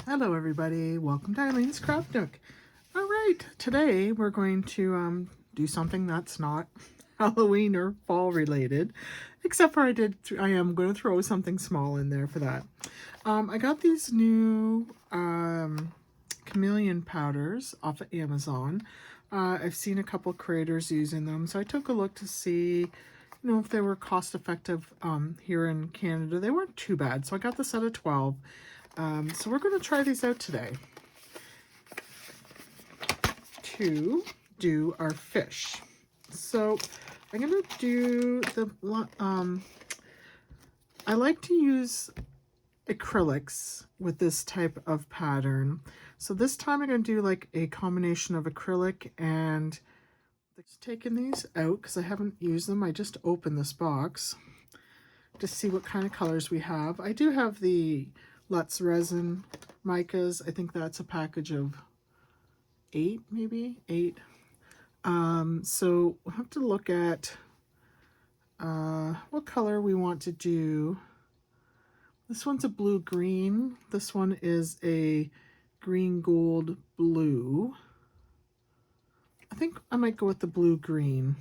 Hello everybody, welcome to Eileen's Craft Nook. Alright, today we're going to do something that's not Halloween or fall related, except for I am going to throw something small in there for that. I got these new chameleon powders off of Amazon. I've seen a couple creators using them, so I took a look to see if they were cost effective here in Canada. They weren't too bad, so I got the set of 12. So we're going to try these out today to do our fish. So I'm going to do I like to use acrylics with this type of pattern. So this time I'm going to do like a combination of acrylic and just taking these out because I haven't used them. I just opened this box to see what kind of colors we have. I do have the Let's Resin micas. I think that's a package of 8, maybe 8. So we'll have to look at what color we want to do. This one's a blue green. This one is a green gold blue. I think I might go with the blue green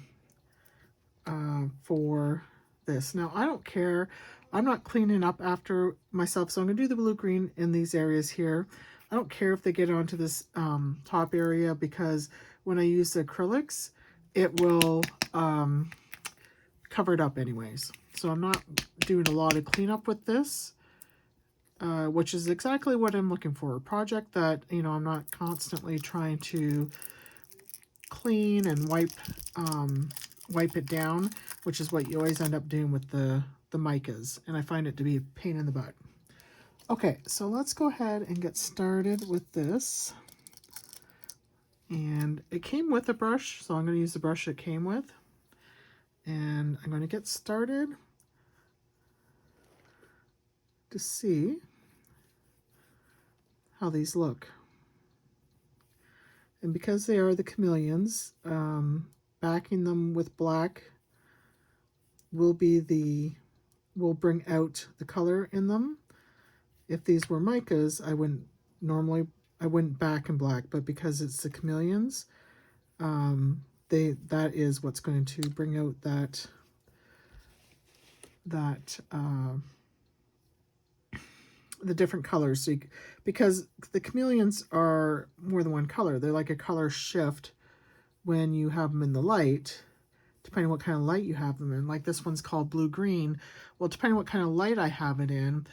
for this. Now I don't care. I'm not cleaning up after myself, so I'm going to do the blue-green in these areas here. I don't care if they get onto this top area because when I use the acrylics, it will cover it up anyways. So I'm not doing a lot of cleanup with this, which is exactly what I'm looking for. A project that, I'm not constantly trying to clean and wipe it down, which is what you always end up doing with the micas, and I find it to be a pain in the butt. Okay, so let's go ahead and get started with this. And it came with a brush, so I'm going to use the brush it came with. And I'm going to get started to see how these look. And because they are the chameleons, backing them with black will bring out the color in them. If these were micas, I wouldn't back in black, but because it's the chameleons, that is what's going to bring out the different colors. So because the chameleons are more than one color, they're like a color shift when you have them in the light, depending what kind of light you have them in. Like this one's called blue-green. Well, depending what kind of light I have it in,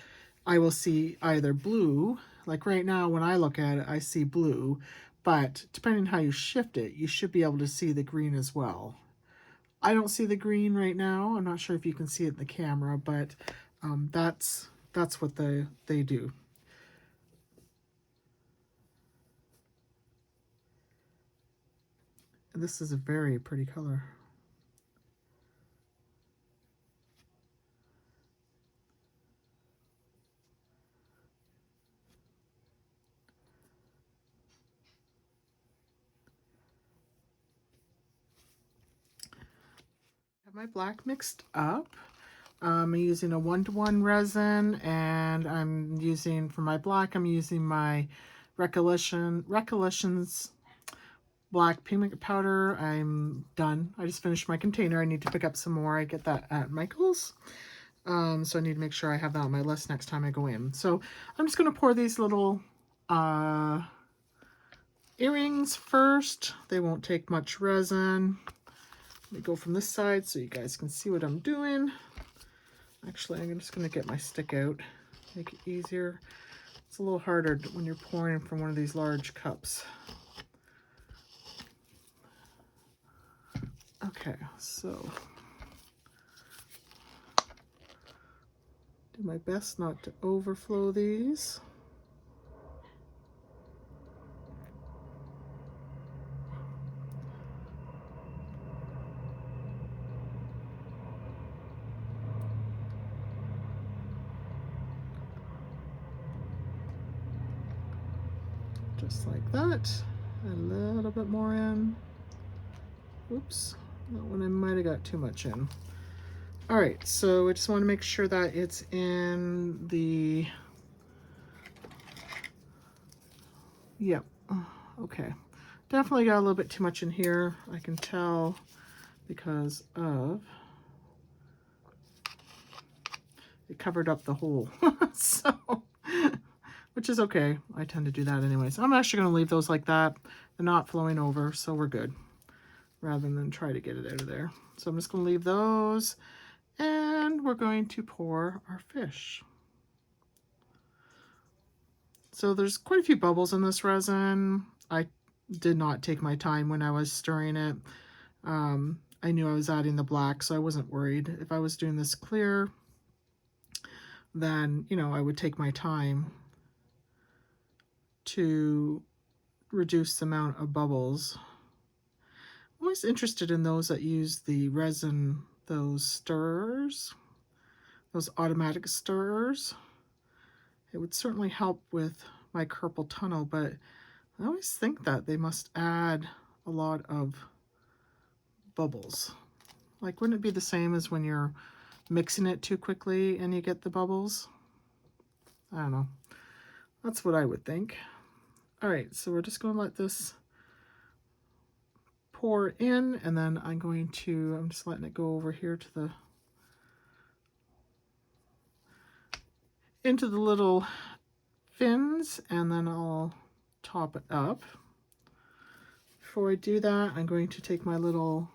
I will see either blue, like right now when I look at it, I see blue, but depending on how you shift it, you should be able to see the green as well. I don't see the green right now. I'm not sure if you can see it in the camera, but that's what they do. And this is a very pretty color. My black mixed up. I'm using a 1-to-1 resin, and I'm using, for my black, I'm using my Recollections black pigment powder. I'm done. I just finished my container. I need to pick up some more. I get that at Michael's. So I need to make sure I have that on my list next time I go in. So I'm just going to pour these little earrings first. They won't take much resin. Let me go from this side so you guys can see what I'm doing. Actually, I'm just going to get my stick out, make it easier. It's a little harder when you're pouring from one of these large cups. Okay, so do my best not to overflow these. Just like that. A little bit more in. Oops, that one I might have got too much in. All right, so I just want to make sure that it's in the Yep. Okay. Definitely got a little bit too much in here. I can tell because of it covered up the hole. So, which is okay. I tend to do that anyways. I'm actually going to leave those like that. They're not flowing over, so we're good. Rather than try to get it out of there. So I'm just going to leave those. And we're going to pour our fish. So there's quite a few bubbles in this resin. I did not take my time when I was stirring it. I knew I was adding the black, so I wasn't worried. If I was doing this clear, then, you know, I would take my time to reduce the amount of bubbles. I'm always interested in those that use the resin, those stirrers, those automatic stirrers. It would certainly help with my carpal tunnel, but I always think that they must add a lot of bubbles. Like, wouldn't it be the same as when you're mixing it too quickly and you get the bubbles? I don't know. That's what I would think. All right, so we're just going to let this pour in, and then I'm just letting it go over here to the, into the little fins, and then I'll top it up. Before I do that, I'm going to take my little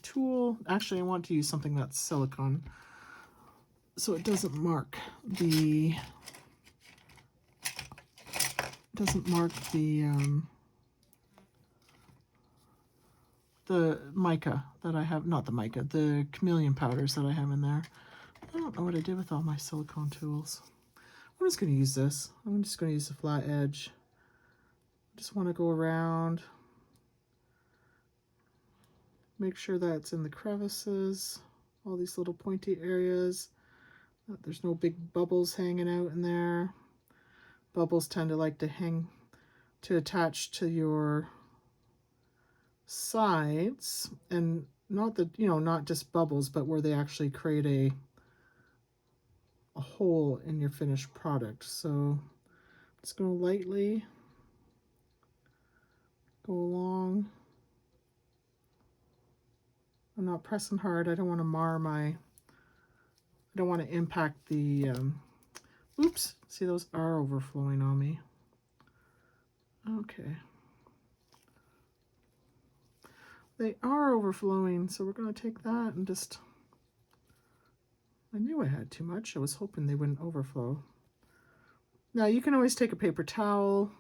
tool. Actually, I want to use something that's silicone so it doesn't mark the mica that I have, not the mica, the chameleon powders that I have in there. I don't know what I did with all my silicone tools. I'm just going to use this. I'm just going to use the flat edge. Just want to go around, make sure that it's in the crevices, all these little pointy areas, that there's no big bubbles hanging out in there. Bubbles tend to like to attach to your sides, and not the, you know, not just bubbles, but where they actually create a hole in your finished product. So just going to lightly go along. I'm not pressing hard. I don't want to I don't want to impact the, oops, see, those are overflowing on me. Okay. They are overflowing, so we're going to take that and just, I knew I had too much. I was hoping they wouldn't overflow. Now you can always take a paper towel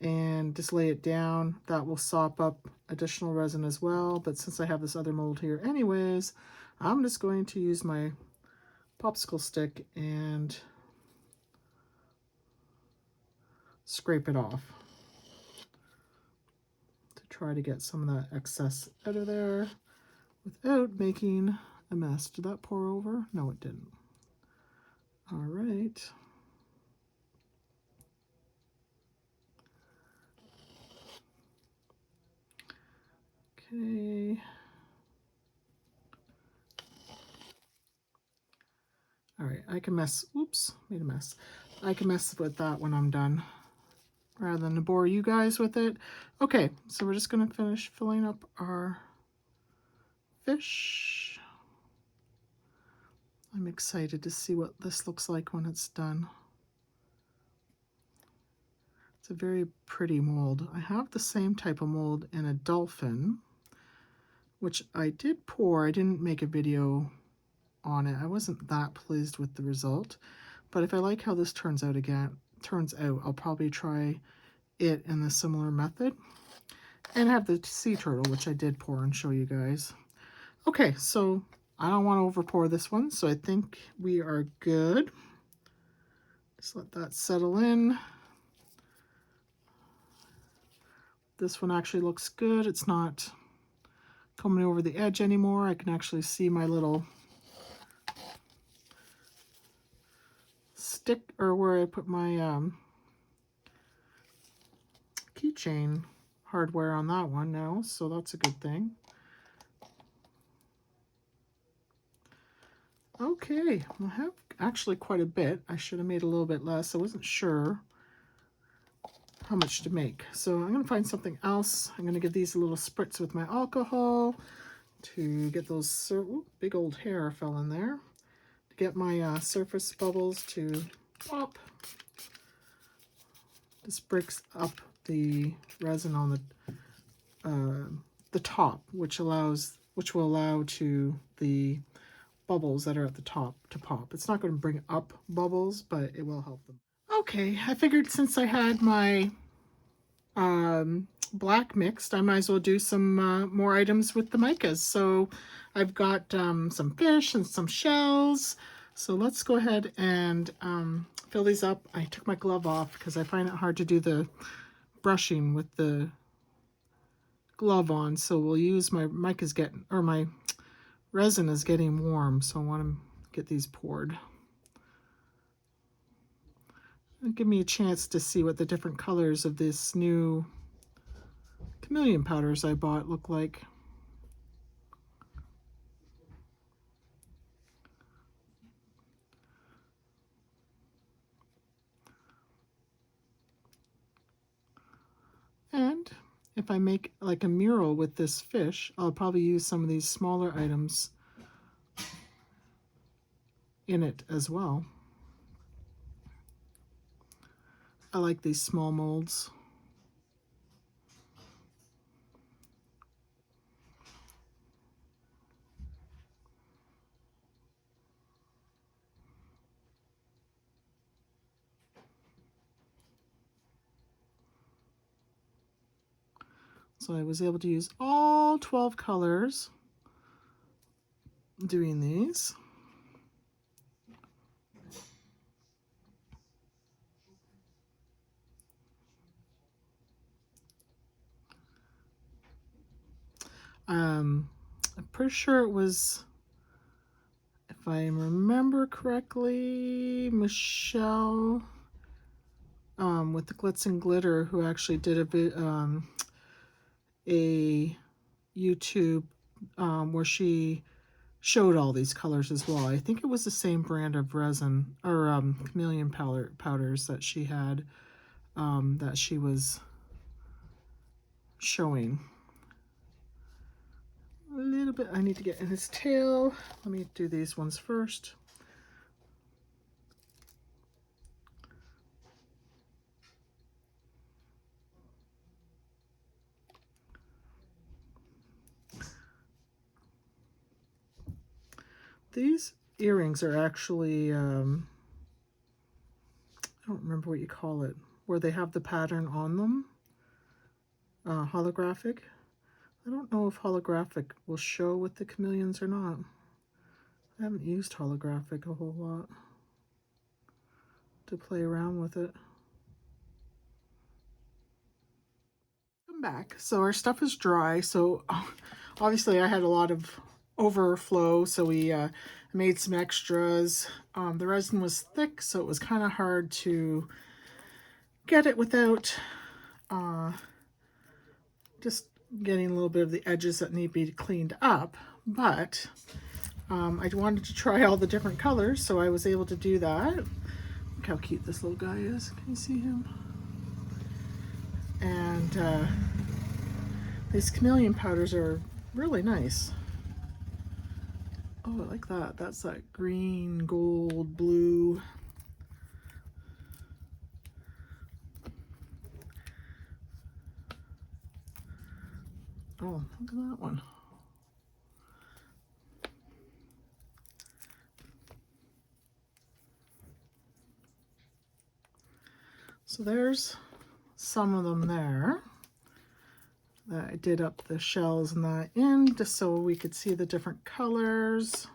and just lay it down. That will sop up additional resin as well, but since I have this other mold here anyways, I'm just going to use my popsicle stick and scrape it off to try to get some of that excess out of there without making a mess. Did that pour over? No, it didn't. All right. Okay. All right, I can mess, oops, made a mess. I can mess with that when I'm done, rather than to bore you guys with it. Okay, so we're just gonna finish filling up our fish. I'm excited to see what this looks like when it's done. It's a very pretty mold. I have the same type of mold in a dolphin, which I did pour. I didn't make a video on it. I wasn't that pleased with the result, but if I like how this turns out, I'll probably try it in a similar method. And I have the sea turtle, which I did pour and show you guys. Okay, so I don't want to over pour this one, so I think we are good. Just let that settle in. This one actually looks good. It's not coming over the edge anymore. I can actually see my little stick, or where I put my keychain hardware on that one now, so that's a good thing. Okay, I have actually quite a bit. I should have made a little bit less. I wasn't sure how much to make. So I'm going to find something else. I'm going to give these a little spritz with my alcohol to get those, big old hair fell in there, to get my surface bubbles to pop. This breaks up the resin on the top, which will allow to the bubbles that are at the top to pop. It's not going to bring up bubbles, but it will help them. Okay, I figured since I had my black mixed, I might as well do some more items with the micas. So I've got some fish and some shells. So let's go ahead and fill these up. I took my glove off because I find it hard to do the brushing with the glove on. So we'll use my my resin is getting warm, so I want to get these poured. It'll give me a chance to see what the different colors of this new chameleon powders I bought look like. And if I make like a mural with this fish, I'll probably use some of these smaller items in it as well. I like these small molds. So I was able to use all 12 colors doing these. I'm pretty sure it was, if I remember correctly, Michelle with the Glitz and Glitter, who actually did a YouTube where she showed all these colors as well. I think it was the same brand of resin or chameleon powders that she had that she was showing. A little bit I need to get in his tail. Let me do these ones first. These earrings are actually, I don't remember what you call it, where they have the pattern on them, holographic. I don't know if holographic will show with the chameleons or not. I haven't used holographic a whole lot to play around with it. Come back. So our stuff is dry. So obviously I had a lot of overflow, so we made some extras. The resin was thick, so it was kind of hard to get it without just getting a little bit of the edges that need to be cleaned up. But I wanted to try all the different colors, so I was able to do that. Look how cute this little guy is. Can you see him? And these chameleon powders are really nice. Oh, I like that. That's that green, gold, blue. Oh, look at that one. So there's some of them there that I did up the shells and that in just so we could see the different colors.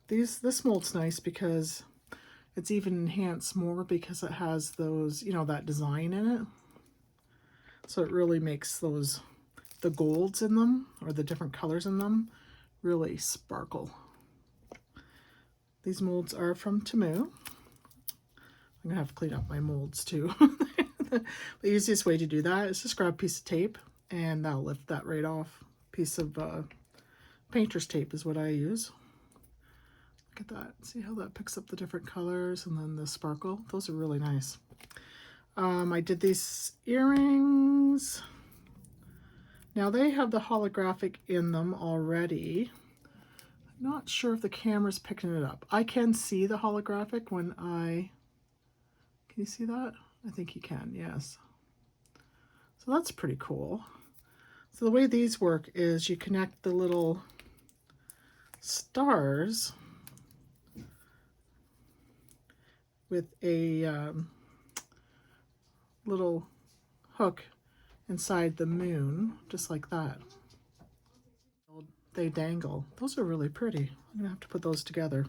This mold's nice because it's even enhanced more because it has those, you know, that design in it. So it really makes those, the golds in them or the different colors in them really sparkle. These molds are from Temu. I'm gonna have to clean up my molds too. The easiest way to do that is just grab a piece of tape and that'll lift that right off. Piece of painter's tape is what I use. Look at that. See how that picks up the different colors and then the sparkle? Those are really nice. I did these earrings. Now they have the holographic in them already. I'm not sure if the camera's picking it up. I can see the holographic when can you see that? I think you can, yes. So that's pretty cool. So the way these work is you connect the little stars with a little hook inside the moon, just like that. They dangle. Those are really pretty. I'm gonna have to put those together.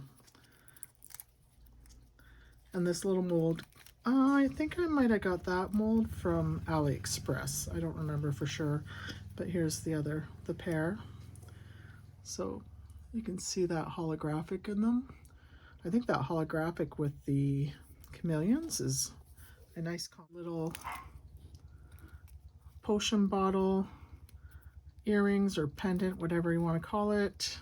And this little mold, I think I might have got that mold from AliExpress. I don't remember for sure, but here's the pair. So you can see that holographic in them. I think that holographic with the chameleons is a nice little potion bottle, earrings or pendant, whatever you want to call it.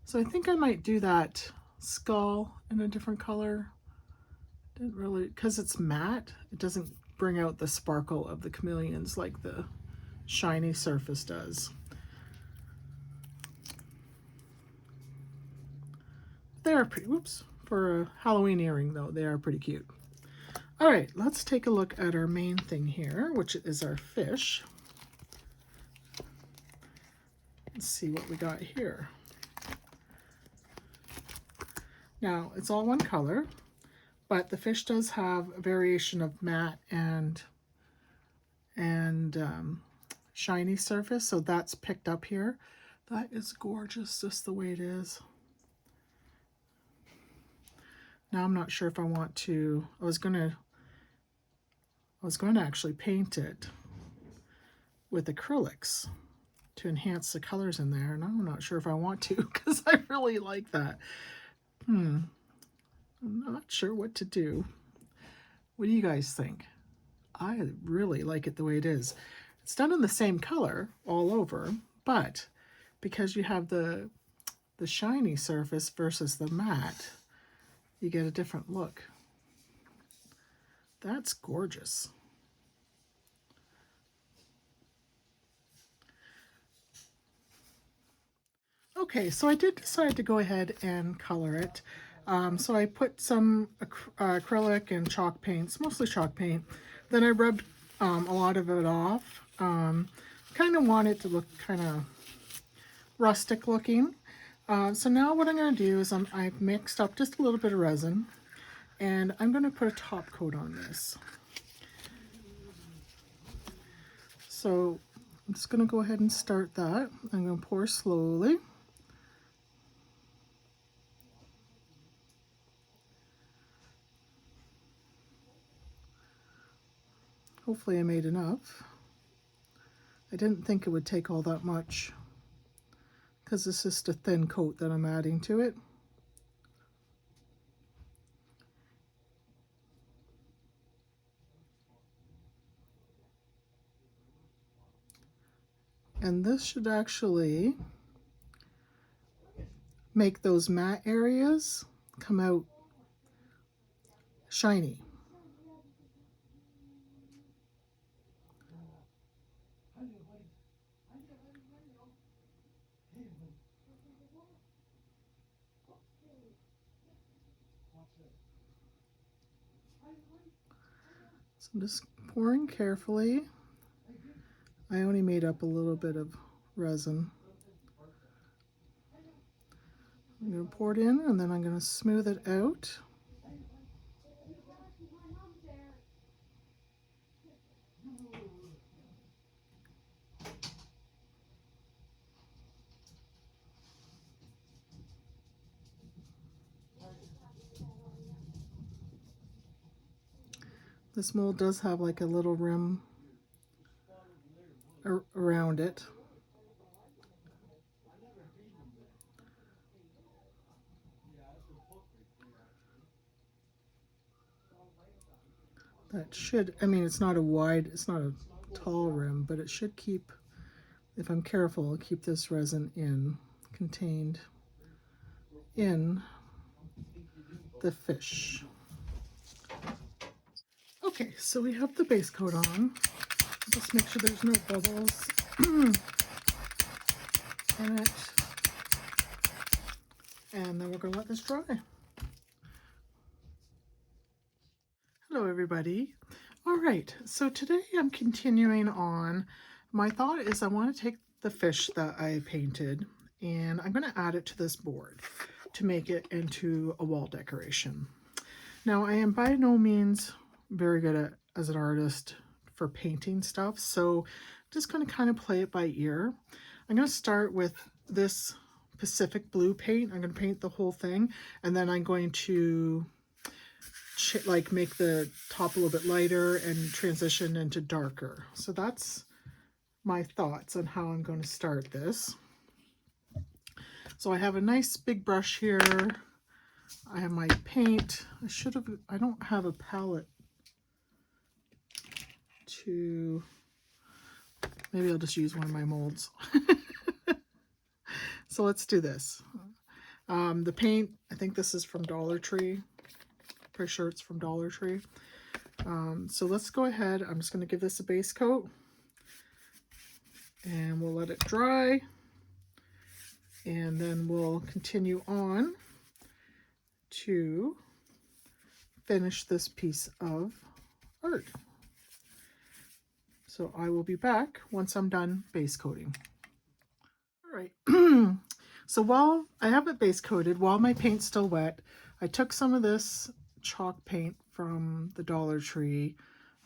So I think I might do that skull in a different color. Didn't really, because it's matte, it doesn't bring out the sparkle of the chameleons like the shiny surface does. They're pretty, whoops, for a Halloween earring though, they are pretty cute. All right, let's take a look at our main thing here, which is our fish. Let's see what we got here. Now, it's all one color, but the fish does have a variation of matte and shiny surface, so that's picked up here. That is gorgeous, just the way it is. Now I'm not sure if I want to, I was going to actually paint it with acrylics to enhance the colors in there, and I'm not sure if I want to because I really like that. I'm not sure what to do. What do you guys think? I really like it the way it is. It's done in the same color all over, but because you have the shiny surface versus the matte, you get a different look. That's gorgeous. Okay, so I did decide to go ahead and color it. So I put some acrylic and chalk paints, mostly chalk paint. Then I rubbed a lot of it off. Kind of want it to look kind of rustic looking. So now what I'm going to do is I've mixed up just a little bit of resin, and I'm going to put a top coat on this. So I'm just going to go ahead and start that. I'm going to pour slowly. Hopefully I made enough. I didn't think it would take all that much because it's just a thin coat that I'm adding to it. And this should actually make those matte areas come out shiny. So I'm just pouring carefully. I only made up a little bit of resin. I'm going to pour it in and then I'm going to smooth it out. This mold does have like a little rim around it. That should, I mean, it's not a tall rim, but it should keep, if I'm careful, keep this resin contained in the fish. Okay, so we have the base coat on. Just make sure there's no bubbles in it. And then we're going to let this dry. Hello everybody. All right, so today I'm continuing on. My thought is I want to take the fish that I painted and I'm going to add it to this board to make it into a wall decoration. Now I am by no means very good at, as an artist for painting stuff, so I'm just going to kind of play it by ear. I'm going to start with this Pacific blue paint. I'm going to paint the whole thing and then I'm going to like make the top a little bit lighter and transition into darker. So that's my thoughts on how I'm going to start this. So I have a nice big brush here. I have my paint. I don't have a palette to, maybe I'll just use one of my molds. So let's do this. The paint, I think this is from Dollar Tree. Pretty sure it's from Dollar Tree. So let's go ahead. I'm just going to give this a base coat and we'll let it dry and then we'll continue on to finish this piece of art. So I will be back once I'm done base coating. All right. So while I have it base coated, while my paint's still wet, I took some of this chalk paint from the Dollar Tree,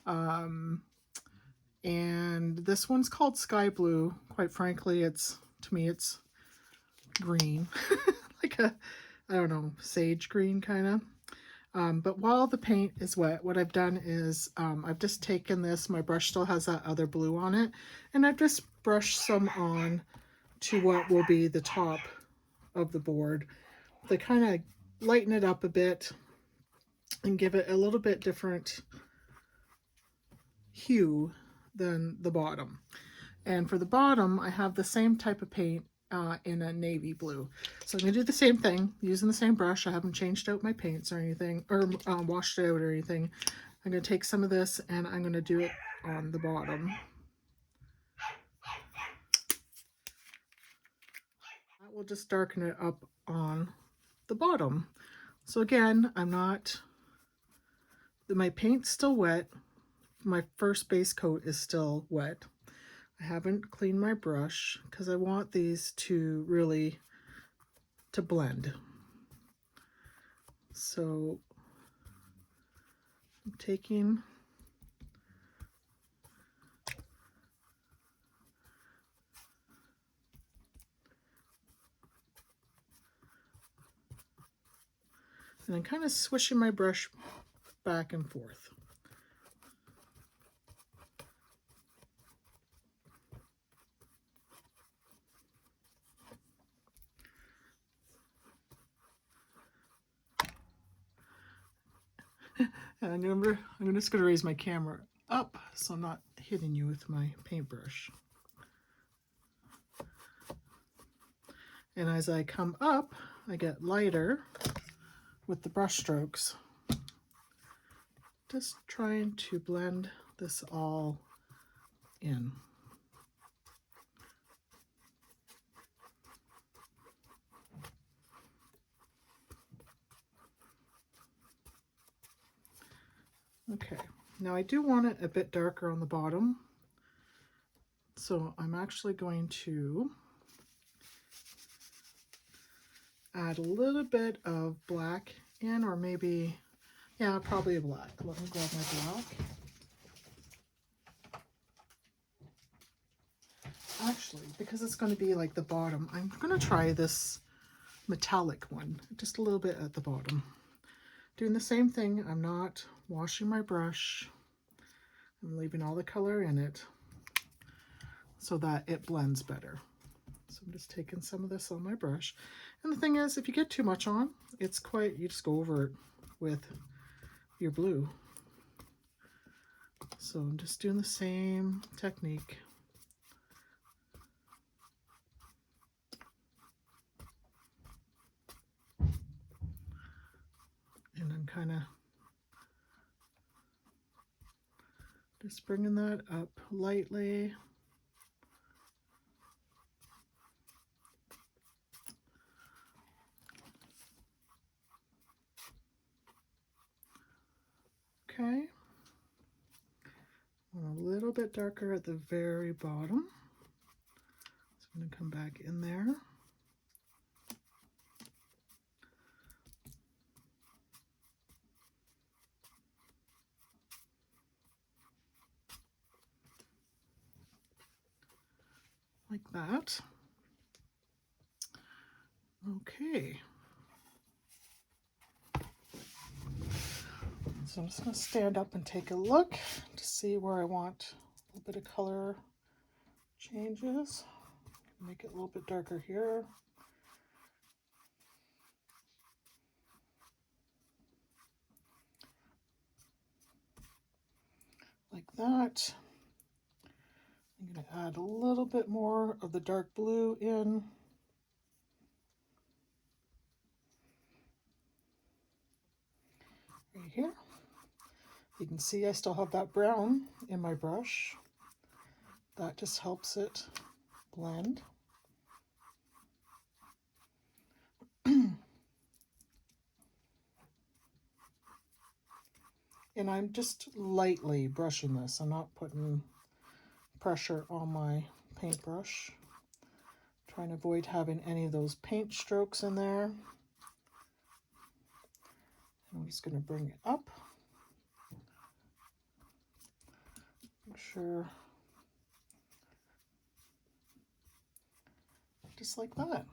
and this one's called Sky Blue. Quite frankly, to me it's green, like a, I don't know, sage green kind of. But while the paint is wet, what I've done is I've just taken this, my brush still has that other blue on it, and I've just brushed some on to what will be the top of the board to kind of lighten it up a bit and give it a little bit different hue than the bottom. And for the bottom, I have the same type of paint in a navy blue. So I'm going to do the same thing, using the same brush. I haven't changed out my paints or anything, or washed it out or anything. I'm going to take some of this and I'm going to do it on the bottom. That will just darken it up on the bottom. So again, my paint's still wet. My first base coat is still wet. I haven't cleaned my brush because I want these to really blend. So I'm taking and I'm kind of swishing my brush back and forth. And I'm just going to raise my camera up so I'm not hitting you with my paintbrush. And as I come up, I get lighter with the brush strokes. Just trying to blend this all in. Okay, now I do want it a bit darker on the bottom, so I'm actually going to add a little bit of black in, or maybe, yeah, probably a black. Let me grab my black. Actually, because it's going to be like the bottom, I'm going to try this metallic one, just a little bit at the bottom. Doing the same thing, I'm not washing my brush. I'm leaving all the color in it so that it blends better. So I'm just taking some of this on my brush. And the thing is, if you get too much on, you just go over it with your blue. So I'm just doing the same technique. And I'm kind of Just bringing that up lightly. Okay. A little bit darker at the very bottom. So I'm going to come back in there. Like that. Okay. So I'm just going to stand up and take a look to see where I want a little bit of color changes. Make it a little bit darker here. Like that. I'm going to add a little bit more of the dark blue in. Right here. You can see I still have that brown in my brush. That just helps it blend. And I'm just lightly brushing this. I'm not putting pressure on my paintbrush. Trying to avoid having any of those paint strokes in there. I'm just going to bring it up. Make sure. Just like that.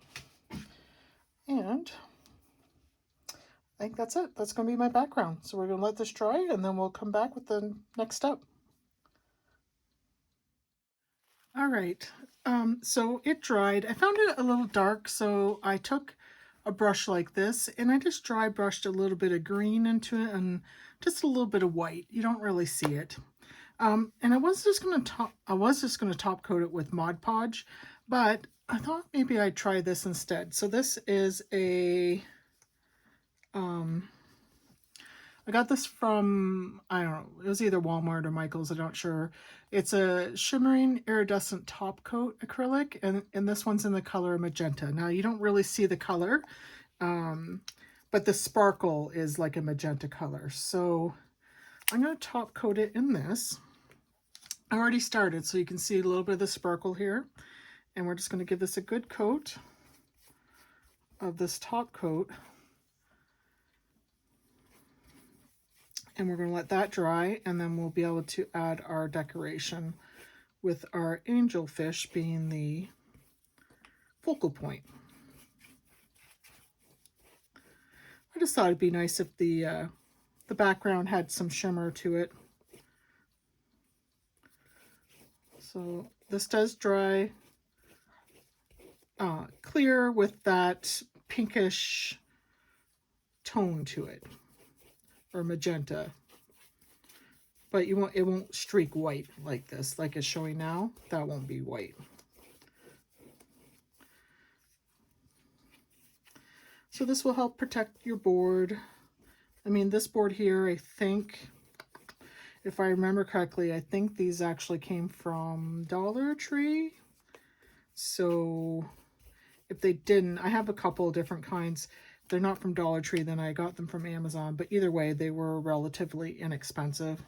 And I think that's it. That's going to be my background. So we're going to let this dry and then we'll come back with the next step. All right. So it dried. I found it a little dark, so I took a brush like this and I just dry brushed a little bit of green into it and just a little bit of white. You don't really see it. And I was just going to top coat it with Mod Podge, but I thought maybe I'd try this instead. So this is a I got this from, I don't know, it was either Walmart or Michael's, I'm not sure. It's a shimmering iridescent top coat acrylic, and this one's in the color magenta. Now, you don't really see the color, but the sparkle is like a magenta color. So I'm going to top coat it in this. I already started, so you can see a little bit of the sparkle here. And we're just going to give this a good coat of this top coat. And we're going to let that dry, and then we'll be able to add our decoration with our angelfish being the focal point. I just thought it'd be nice if the background had some shimmer to it. So this does dry clear with that pinkish tone to it. Or magenta, but it won't streak white like this, like it's showing now. That won't be white. So this will help protect your board. I mean, this board here, I think, if I remember correctly, I think these actually came from Dollar Tree. So if they didn't, I have a couple of different kinds. They're not from Dollar Tree, then I got them from Amazon, but either way, they were relatively inexpensive.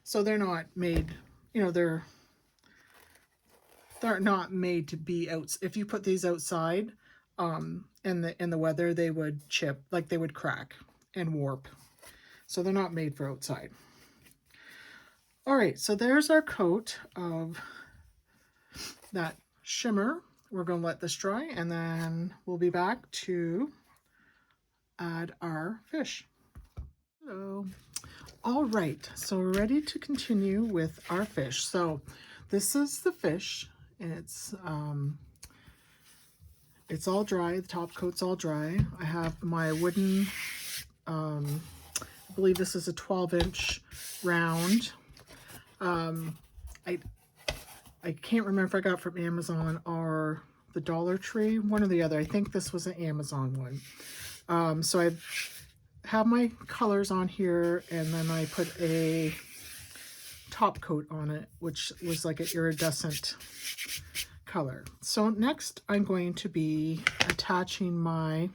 So they're not made, you know, they're not made to be out. If you put these outside, in the weather, they would chip, like they would crack and warp. So they're not made for outside. All right, so there's our coat of that shimmer. We're going to let this dry, and then we'll be back to add our fish. Hello. All right, so we're ready to continue with our fish. So this is the fish, and it's all dry. The top coat's all dry. I have my wooden, I believe this is a 12-inch round. I can't remember if I got from Amazon or the Dollar Tree, one or the other. I think this was an Amazon one. So I have my colors on here, and then I put a top coat on it, which was like an iridescent color. So next I'm going to be attaching my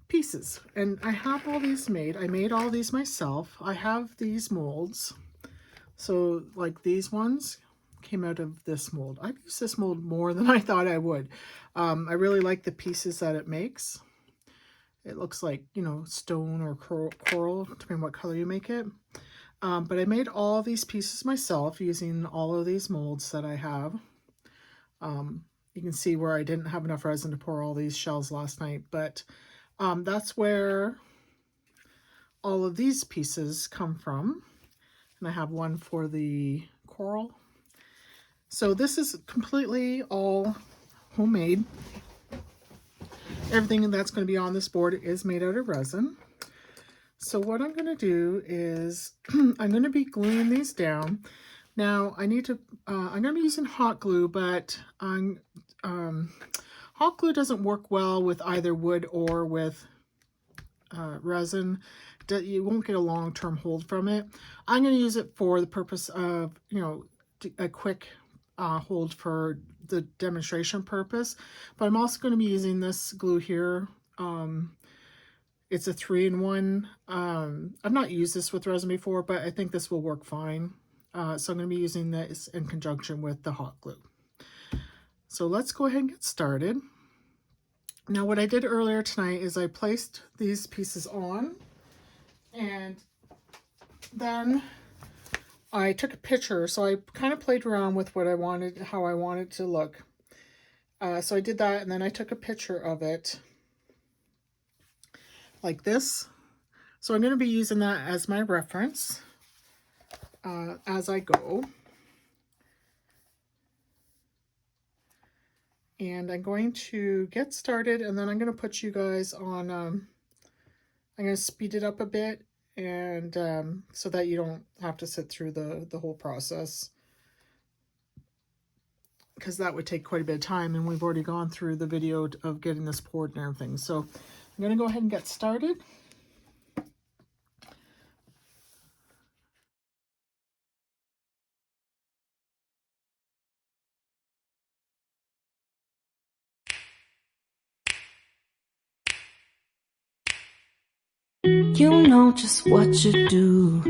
pieces, and I have all these made. I made all these myself. I have these molds. So like these ones came out of this mold. I've used this mold more than I thought I would. I really like the pieces that it makes. It looks like, you know, stone or coral, depending on what color you make it. But I made all these pieces myself using all of these molds that I have. You can see where I didn't have enough resin to pour all these shells last night, but that's where all of these pieces come from. And I have one for the coral. So this is completely all homemade. Everything that's going to be on this board is made out of resin. So what I'm going to do is I'm going to be gluing these down. Now I need to, I'm going to be using hot glue, but hot glue doesn't work well with either wood or with resin. You won't get a long-term hold from it. I'm going to use it for the purpose of, you know, a quick hold for the demonstration purpose. But I'm also going to be using this glue here. It's a 3-in-1. I've not used this with resin before, but I think this will work fine. So I'm going to be using this in conjunction with the hot glue. So let's go ahead and get started. Now what I did earlier tonight is I placed these pieces on, and then I took a picture. So I kind of played around with what I wanted, how I wanted to look. So I did that, and then I took a picture of it like this. So I'm going to be using that as my reference as I go. And I'm going to get started, and then I'm going to put you guys on, I'm going to speed it up a bit, and so that you don't have to sit through the whole process, because that would take quite a bit of time, and we've already gone through the video of getting this poured and everything. So I'm going to go ahead and get started. You know just what you do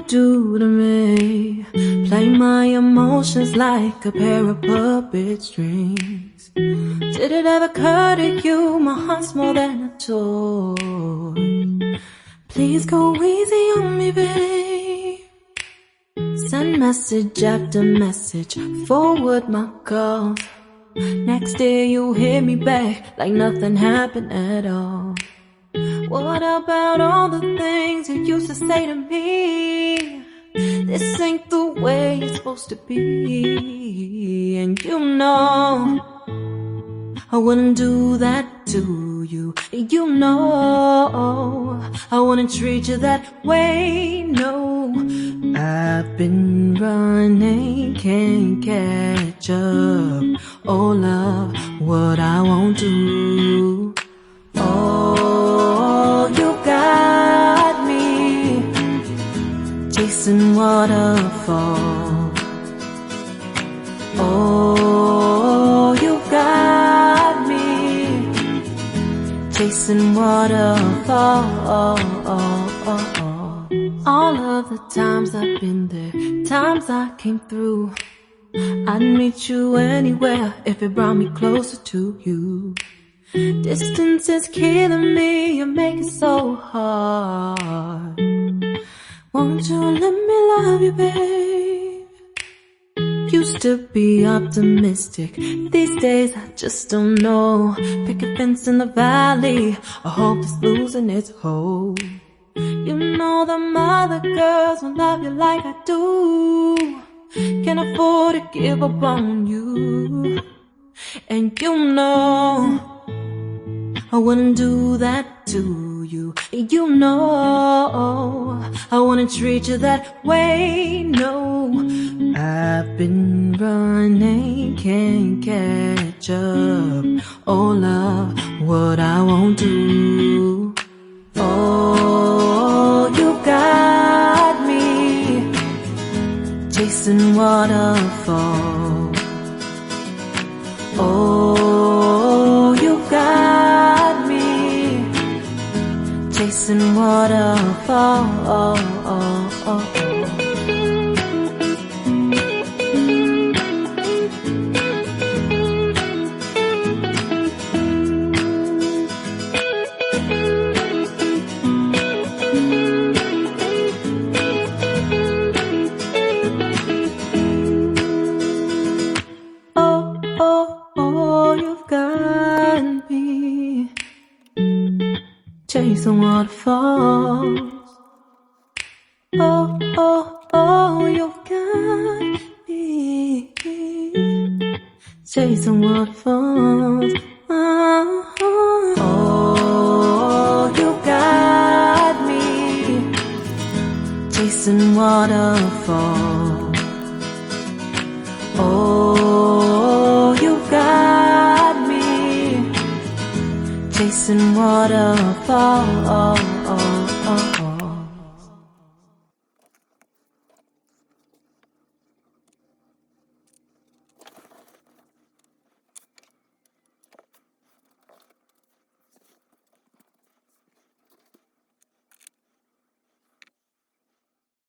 to me. Play my emotions like a pair of puppet strings. Did it ever occur to you my heart's more than a toy? Please go easy on me, babe. Send message after message, forward my calls. Next day you hit me back like nothing happened at all. What about all the things you used to say to me? This ain't the way it's supposed to be. And you know I wouldn't do that to you. You know I wouldn't treat you that way, no. I've been running, can't catch up. Oh love, what I won't do. Oh, you got me chasing waterfalls. Oh, you got me chasing waterfalls. All of the times I've been there, times I came through, I'd meet you anywhere if it brought me closer to you. Distance is killing me, you make it so hard. Won't you let me love you, babe? Used to be optimistic, these days I just don't know. Pick a fence in the valley, I hope it's losing its hold. You know them other girls won't love you like I do. Can't afford to give up on you. And you know I wouldn't do that to you. You know I wouldn't treat you that way, no. I've been running, can't catch up. Oh love, what I won't do. Oh, you got me chasing waterfalls. Oh, you got me chasing waterfalls. You've got me chasing waterfalls. You've got me chasing waterfalls. You got me chasing waterfalls. You got me chasing waterfalls.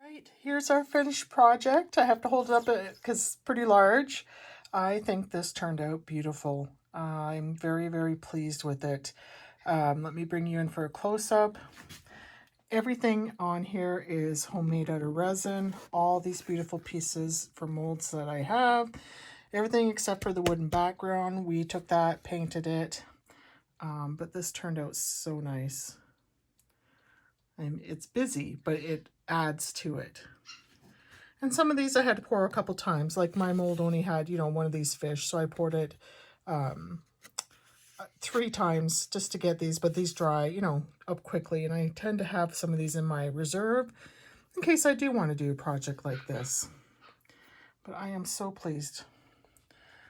Right, here's our finished project. I have to hold it up because it's pretty large. I think this turned out beautiful. I'm very, very pleased with it. Let me bring you in for a close-up. Everything on here is homemade out of resin. All these beautiful pieces for molds that I have. Everything except for the wooden background. We took that, painted it. But this turned out so nice. It's busy, but it adds to it. And some of these I had to pour a couple times. Like my mold only had, one of these fish. So I poured it 3 times just to get these. But these dry, up quickly. And I tend to have some of these in my reserve in case I do want to do a project like this. But I am so pleased.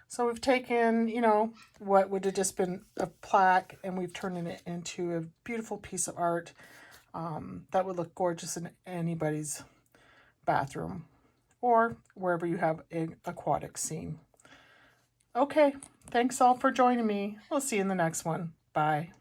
So we've taken, what would have just been a plaque, and we've turned it into a beautiful piece of art that would look gorgeous in anybody's bathroom or wherever you have an aquatic scene. Okay, thanks all for joining me. We'll see you in the next one. Bye.